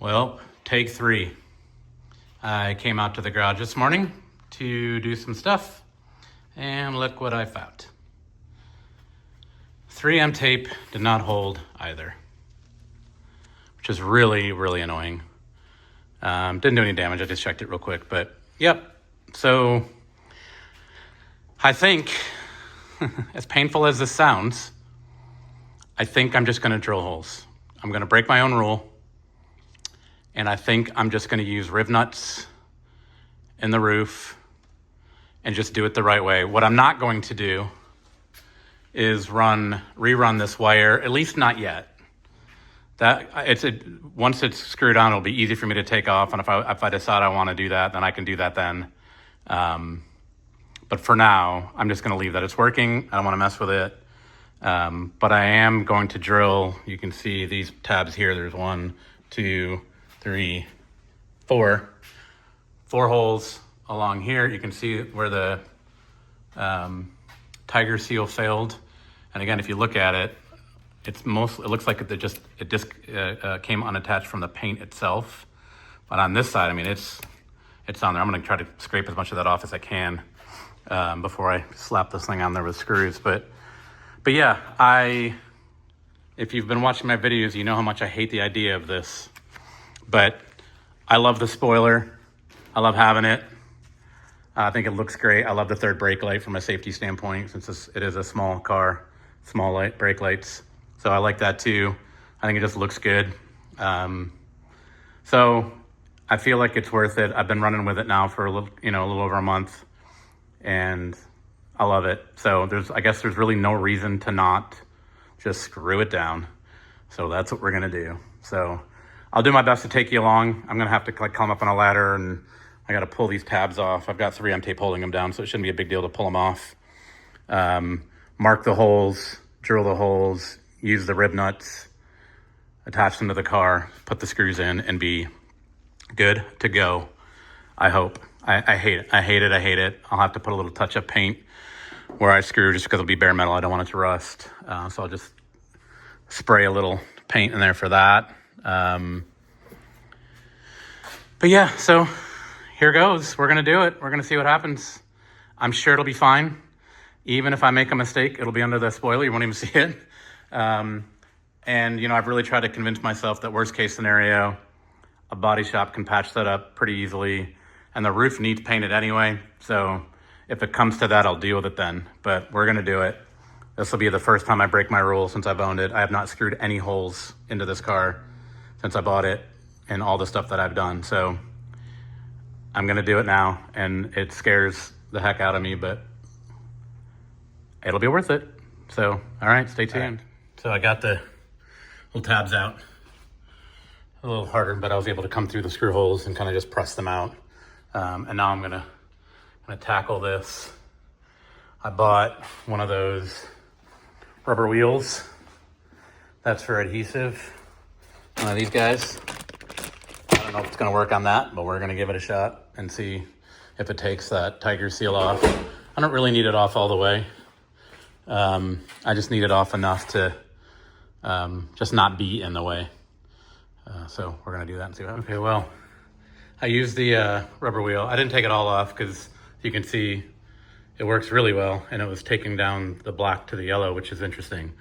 Well, take three. I came out to the garage this morning to do some stuff, and look what I found. 3M tape did not hold either, which is really, really annoying. Didn't do any damage, I just checked it real quick, but yep. So I think, as painful as this sounds, I think I'm just gonna drill holes. I'm gonna break my own rule. And I think I'm just gonna use Rivnuts in the roof and just do it the right way. What I'm not going to do is rerun this wire, at least not yet. Once it's screwed on, it'll be easy for me to take off. And if I decide I wanna do that, then I can do that then. But for now, I'm just gonna leave that. It's working, I don't wanna mess with it. But I am going to drill, you can see these tabs here, there's 1, 2, 3, 4 holes along here. You can see where the tiger seal failed. And again, if you look at it, it looks like it just came unattached from the paint itself. But on this side, I mean, it's on there. I'm gonna try to scrape as much of that off as I can before I slap this thing on there with screws. But yeah, if you've been watching my videos, you know how much I hate the idea of this. But I love the spoiler. I love having it. I think it looks great. I love the third brake light from a safety standpoint, since it is a small car, small brake lights. So I like that too. I think it just looks good. So I feel like it's worth it. I've been running with it now for a little over a month, and I love it. So I guess there's really no reason to not just screw it down. So that's what we're gonna do. So I'll do my best to take you along. I'm gonna have to climb up on a ladder, and I gotta pull these tabs off. I've got 3M tape holding them down, so it shouldn't be a big deal to pull them off. Mark the holes, drill the holes, use the Rivnuts, attach them to the car, put the screws in, and be good to go, I hope. I hate it, I hate it, I hate it. I'll have to put a little touch-up paint where I screw, just because it'll be bare metal. I don't want it to rust. So I'll just spray a little paint in there for that. But yeah, so here goes. We're gonna do it. We're gonna see what happens. I'm sure it'll be fine. Even if I make a mistake, it'll be under the spoiler. You won't even see it. And I've really tried to convince myself that worst case scenario, a body shop can patch that up pretty easily, and the roof needs painted anyway. So if it comes to that, I'll deal with it then. But we're gonna do it. This will be the first time I break my rule since I've owned it. I have not screwed any holes into this car since I bought it, and all the stuff that I've done. So I'm gonna do it now, and it scares the heck out of me, but it'll be worth it. So, all right, stay tuned. Right. So I got the little tabs out. A little harder, but I was able to come through the screw holes and kind of just press them out. And now I'm gonna tackle this. I bought one of those rubber wheels. That's for adhesive. One of these guys. I don't know if it's gonna work on that, but we're gonna give it a shot and see if it takes that tiger seal off. I don't really need it off all the way. I just need it off enough to just not be in the way. So we're gonna do that and see what happens. Okay, well, I used the rubber wheel. I didn't take it all off because you can see it works really well, and it was taking down the black to the yellow, which is interesting.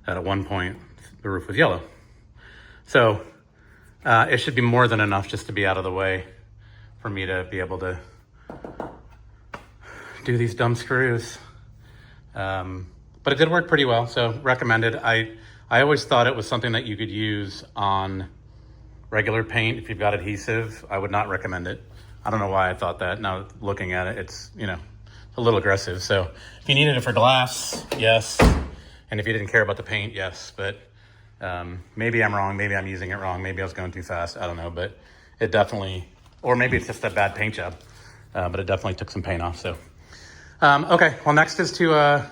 That at one point the roof was yellow. So it should be more than enough just to be out of the way for me to be able to do these dumb screws. But it did work pretty well, so recommended. I always thought it was something that you could use on regular paint. If you've got adhesive, I would not recommend it. I don't know why I thought that. Now looking at it, it's, a little aggressive. So if you needed it for glass, yes. And if you didn't care about the paint, yes. But maybe I'm wrong. Maybe I'm using it wrong. Maybe I was going too fast. I don't know. But it definitely, or maybe it's just a bad paint job. But it definitely took some paint off. So, okay. Well, next is to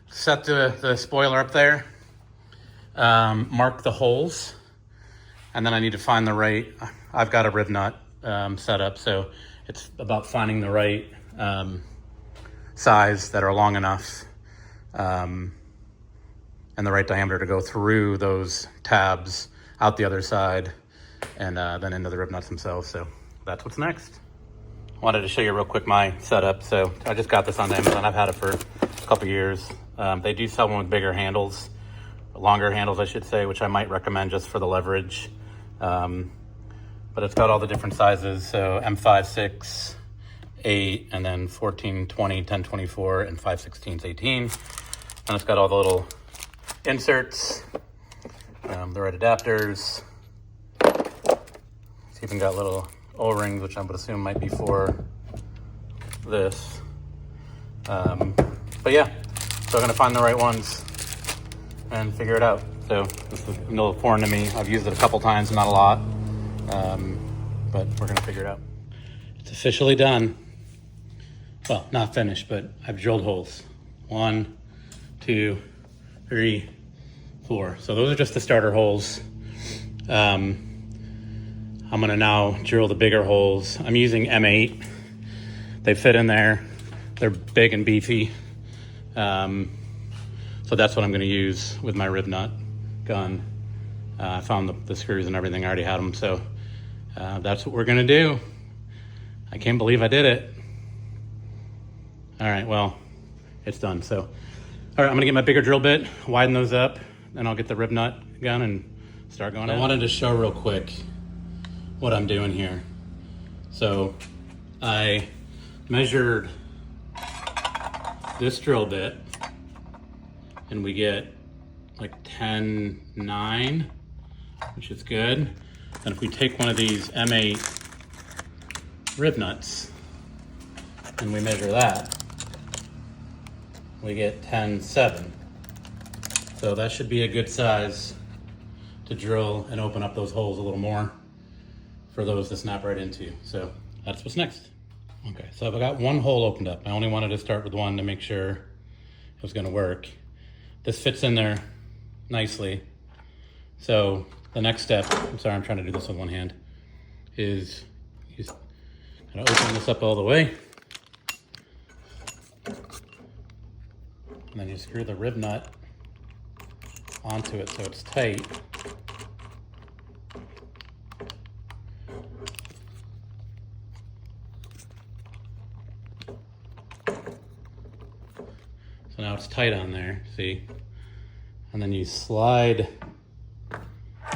set the spoiler up there. Mark the holes. And then I need to find the right, I've got a Rivnut set up. So it's about finding the right size that are long enough and the right diameter to go through those tabs out the other side and then into the Rivnuts themselves. So that's what's next. Wanted to show you real quick my setup. So I just got this on Amazon. I've had it for a couple years. They do sell one with bigger handles, longer handles, I should say, which I might recommend just for the leverage. But it's got all the different sizes. So M5, 6, 8, and then 14, 20, 10, 24, and 5/16, 18. And it's got all the little inserts, the right adapters. It's even got little O-rings, which I would assume might be for this. But yeah, so I'm gonna find the right ones and figure it out. So this is a little foreign to me. I've used it a couple times, not a lot, but we're gonna figure it out. It's officially done. Well, not finished, but I've drilled holes. 1, 2, 3, 4. So those are just the starter holes. I'm gonna now drill the bigger holes. I'm using M8. They fit in there. They're big and beefy. So that's what I'm gonna use with my Rivnut gun. I found the screws and everything. I already had them. So that's what we're gonna do. I can't believe I did it. All right, well, it's done. So, all right, I'm gonna get my bigger drill bit, widen those up, then I'll get the Rivnut gun and start going. I wanted to show real quick what I'm doing here. So I measured this drill bit and we get like 10/9, which is good. And if we take one of these M8 Rivnuts and we measure that, we get 10/7. So that should be a good size to drill and open up those holes a little more for those to snap right into. So that's what's next. Okay, so I've got one hole opened up. I only wanted to start with one to make sure it was gonna work. This fits in there nicely. So the next step, I'm sorry, I'm trying to do this with one hand, is you just gotta open this up all the way. And then you screw the Rivnut onto it so it's tight. So now it's tight on there, see? And then you slide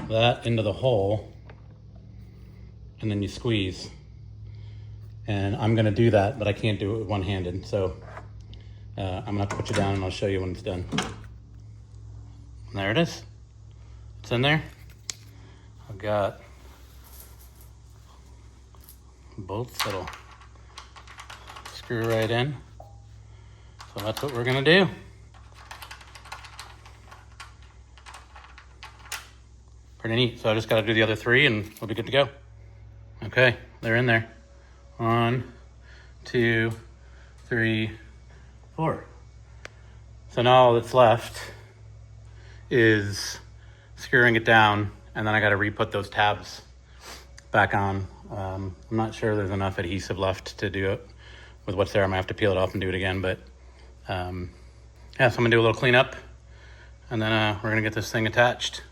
that into the hole and then you squeeze. And I'm gonna do that, but I can't do it with one-handed. So I'm gonna put you down and I'll show you when it's done. And there it is. It's in there. I've got bolts that'll screw right in. So that's what we're gonna do. Pretty neat. So I just gotta do the other 3 and we'll be good to go. Okay, they're in there. 1, 2, 3, 4. So now all that's left is screwing it down, and then I gotta re-put those tabs back on. I'm not sure there's enough adhesive left to do it with what's there. I might have to peel it off and do it again, but yeah, so I'm gonna do a little cleanup, and then we're gonna get this thing attached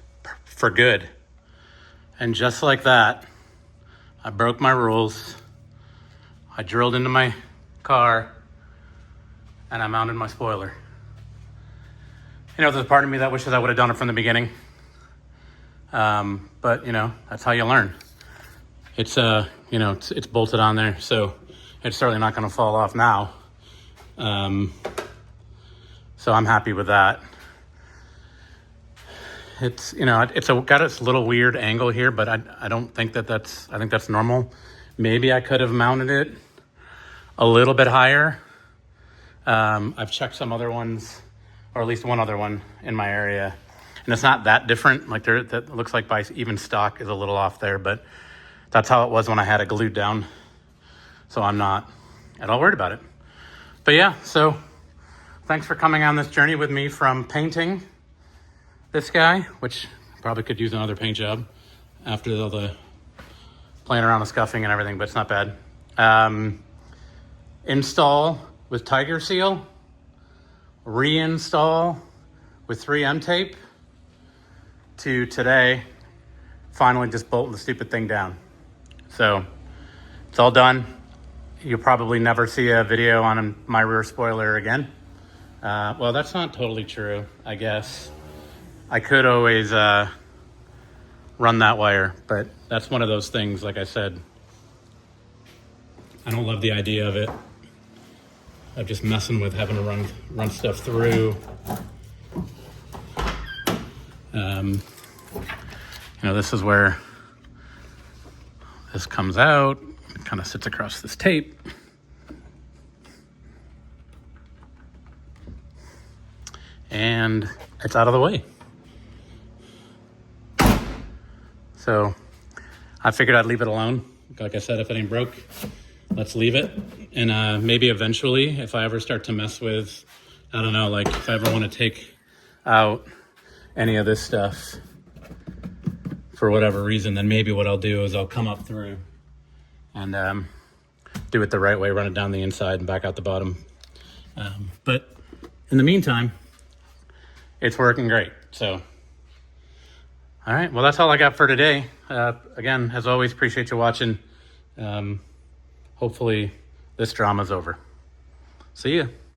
for good. And just like that, I broke my rules. I drilled into my car and I mounted my spoiler. You know, there's a part of me that wishes I would have done it from the beginning. But you know, that's how you learn. It's you know, it's bolted on there, so it's certainly not gonna fall off now. So I'm happy with that. It's, you know, it's got its little weird angle here, but I don't think that's, I think that's normal. Maybe I could have mounted it a little bit higher. I've checked some other ones, or at least one other one in my area, and it's not that different. Like that looks like by even stock is a little off there, but that's how it was when I had it glued down. So I'm not at all worried about it. But yeah, so thanks for coming on this journey with me from painting this guy, which probably could use another paint job after all the playing around with scuffing and everything, but it's not bad. Install with Tiger Seal, reinstall with 3M tape, to today finally just bolting the stupid thing down. So it's all done. You'll probably never see a video on my rear spoiler again. Well, that's not totally true, I guess. I could always run that wire, but that's one of those things, like I said, I don't love the idea of it, of just messing with having to run stuff through. You know, this is where this comes out. It kind of sits across this tape. And it's out of the way. So I figured I'd leave it alone. Like I said, if it ain't broke, let's leave it. And maybe eventually, if I ever start to mess with, I don't know, like if I ever want to take out any of this stuff for whatever reason, then maybe what I'll do is I'll come up through and do it the right way, run it down the inside and back out the bottom. But in the meantime, it's working great. So, all right, well, that's all I got for today. Again, as always, appreciate you watching. Hopefully this drama's over. See ya.